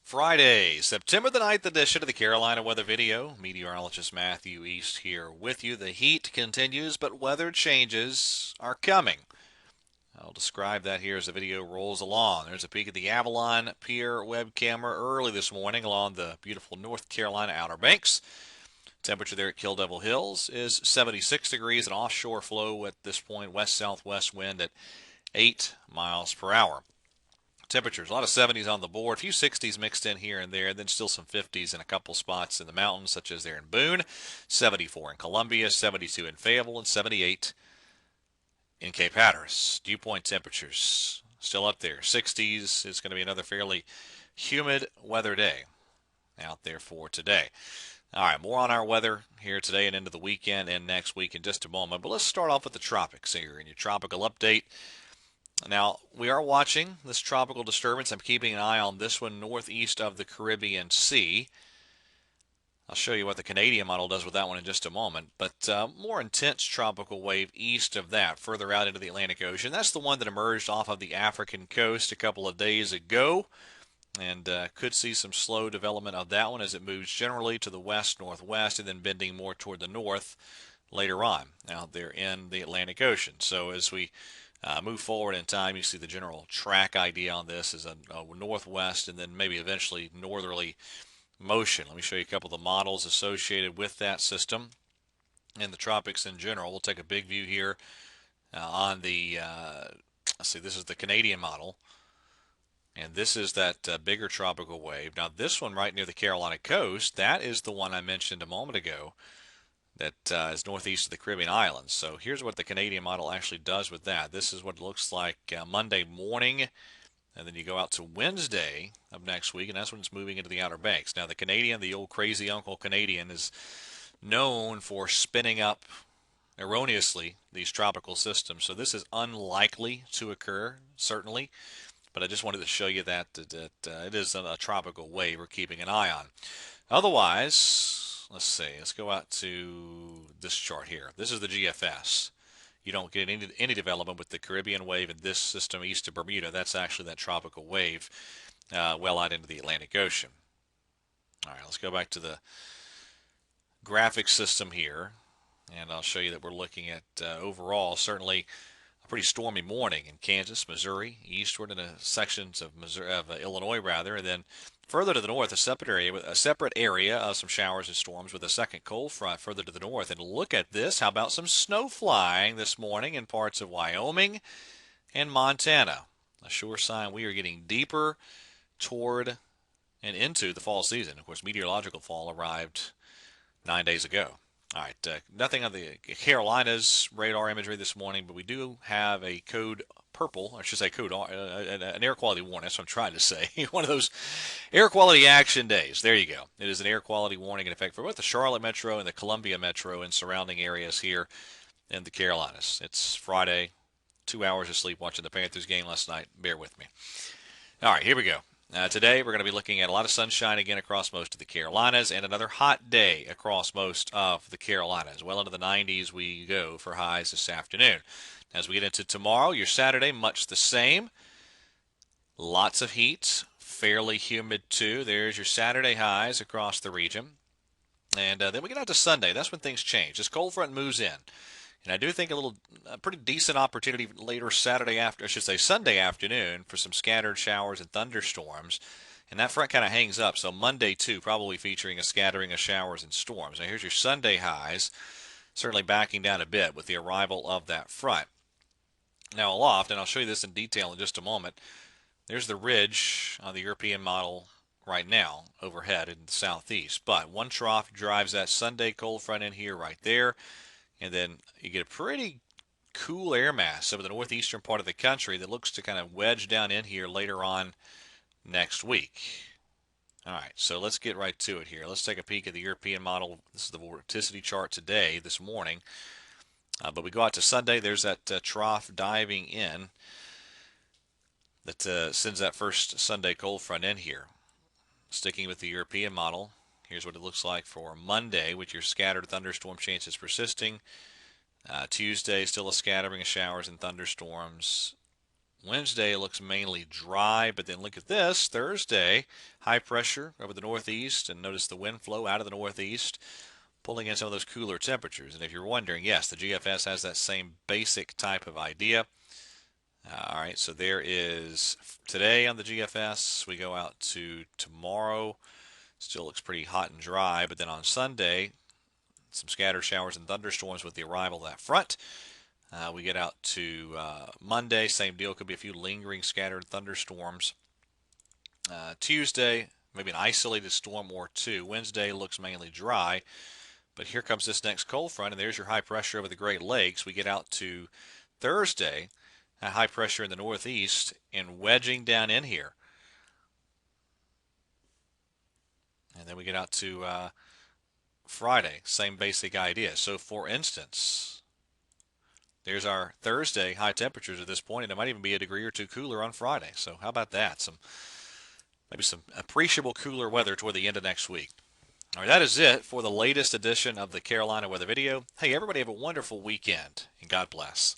Friday, September the 9th edition of the Carolina Weather Video. Meteorologist Matthew East here with you. The heat continues, but weather changes are coming. I'll describe that here as the video rolls along. There's a peek at the Avalon Pier web camera early this morning along the beautiful North Carolina Outer Banks. Temperature there at Kill Devil Hills is 76 degrees, an offshore flow at this point, west-southwest wind at 8 miles per hour. Temperatures, a lot of 70s on the board, a few 60s mixed in here and there, and then still some 50s in a couple spots in the mountains, such as there in Boone, 74 in Columbia, 72 in Fayetteville, and 78 in Cape Hatteras. Dew point temperatures still up there, 60s. It's going to be another fairly humid weather day out there for today. All right, more on our weather here today and into the weekend and next week in just a moment. But let's start off with the tropics here in your tropical update. Now, we are watching this tropical disturbance. I'm keeping an eye on this one northeast of the Caribbean Sea. I'll show you what the Canadian model does with that one in just a moment. But more intense tropical wave east of that, further out into the Atlantic Ocean. That's the one that emerged off of the African coast a couple of days ago. And could see some slow development of that one as it moves generally to the west-northwest and then bending more toward the north later on out there in the Atlantic Ocean. So as we move forward in time, you see the general track idea on this is a northwest and then maybe eventually northerly motion. Let me show you a couple of the models associated with that system in the tropics in general. We'll take a big view here on the, let's see, this is the Canadian model. And this is that bigger tropical wave. Now, this one right near the Carolina coast, that is the one I mentioned a moment ago that is northeast of the Caribbean islands. So here's what the Canadian model actually does with that. This is what it looks like Monday morning, and then you go out to Wednesday of next week, and that's when it's moving into the Outer Banks. Now, the Canadian, the old crazy Uncle Canadian, is known for spinning up erroneously these tropical systems. So this is unlikely to occur, certainly. But I just wanted to show you that it is a tropical wave we're keeping an eye on. Otherwise, let's see. Let's go out to this chart here. This is the GFS. You don't get any development with the Caribbean wave in this system east of Bermuda. That's actually that tropical wave well out into the Atlantic Ocean. All right, let's go back to the graphic system here, and I'll show you that we're looking at overall certainly a pretty stormy morning in Kansas, Missouri, eastward into sections of Illinois rather, and then further to the north, a separate area of some showers and storms with a second cold front further to the north. And look at this. How about some snow flying this morning in parts of Wyoming and Montana? A sure sign we are getting deeper toward and into the fall season. Of course, meteorological fall arrived 9 days ago. All right, nothing on the Carolinas radar imagery this morning, but we do have a code purple, I should say code, an air quality warning. That's what I'm trying to say. One of those air quality action days. There you go. It is an air quality warning in effect for both the Charlotte Metro and the Columbia Metro and surrounding areas here in the Carolinas. It's Friday, 2 hours of sleep watching the Panthers game last night. Bear with me. All right, here we go. Today we're going to be looking at a lot of sunshine again across most of the Carolinas and another hot day across most of the Carolinas. Well into the 90s we go for highs this afternoon. As we get into tomorrow, your Saturday, much the same. Lots of heat, fairly humid too. There's your Saturday highs across the region. And then we get out to Sunday. That's when things change. This cold front moves in. And I do think a pretty decent opportunity later Sunday afternoon for some scattered showers and thunderstorms. And that front kind of hangs up. So Monday, too, probably featuring a scattering of showers and storms. Now, here's your Sunday highs, certainly backing down a bit with the arrival of that front. Now, aloft, and I'll show you this in detail in just a moment, there's the ridge on the European model right now overhead in the southeast. But one trough drives that Sunday cold front in here right there. And then you get a pretty cool air mass over the northeastern part of the country that looks to kind of wedge down in here later on next week. All right, so let's get right to it here. Let's take a peek at the European model. This is the vorticity chart today, this morning. But we go out to Sunday. There's that trough diving in that sends that first Sunday cold front in here. Sticking with the European model, here's what it looks like for Monday with your scattered thunderstorm chances persisting. Tuesday, still a scattering of showers and thunderstorms. Wednesday looks mainly dry, but then look at this. Thursday, high pressure over the northeast, and notice the wind flow out of the northeast, pulling in some of those cooler temperatures. And if you're wondering, yes, the GFS has that same basic type of idea. All right, so there is today on the GFS. We go out to tomorrow. Still looks pretty hot and dry, but then on Sunday, some scattered showers and thunderstorms with the arrival of that front. We get out to Monday, same deal. Could be a few lingering scattered thunderstorms. Tuesday, maybe an isolated storm or two. Wednesday looks mainly dry. But here comes this next cold front, and there's your high pressure over the Great Lakes. We get out to Thursday, a high pressure in the northeast, and wedging down in here. And then we get out to Friday, same basic idea. So, for instance, there's our Thursday high temperatures at this point, and it might even be a degree or two cooler on Friday. So, how about that? Maybe some appreciable cooler weather toward the end of next week. All right, that is it for the latest edition of the Carolina Weather Video. Hey, everybody have a wonderful weekend, and God bless.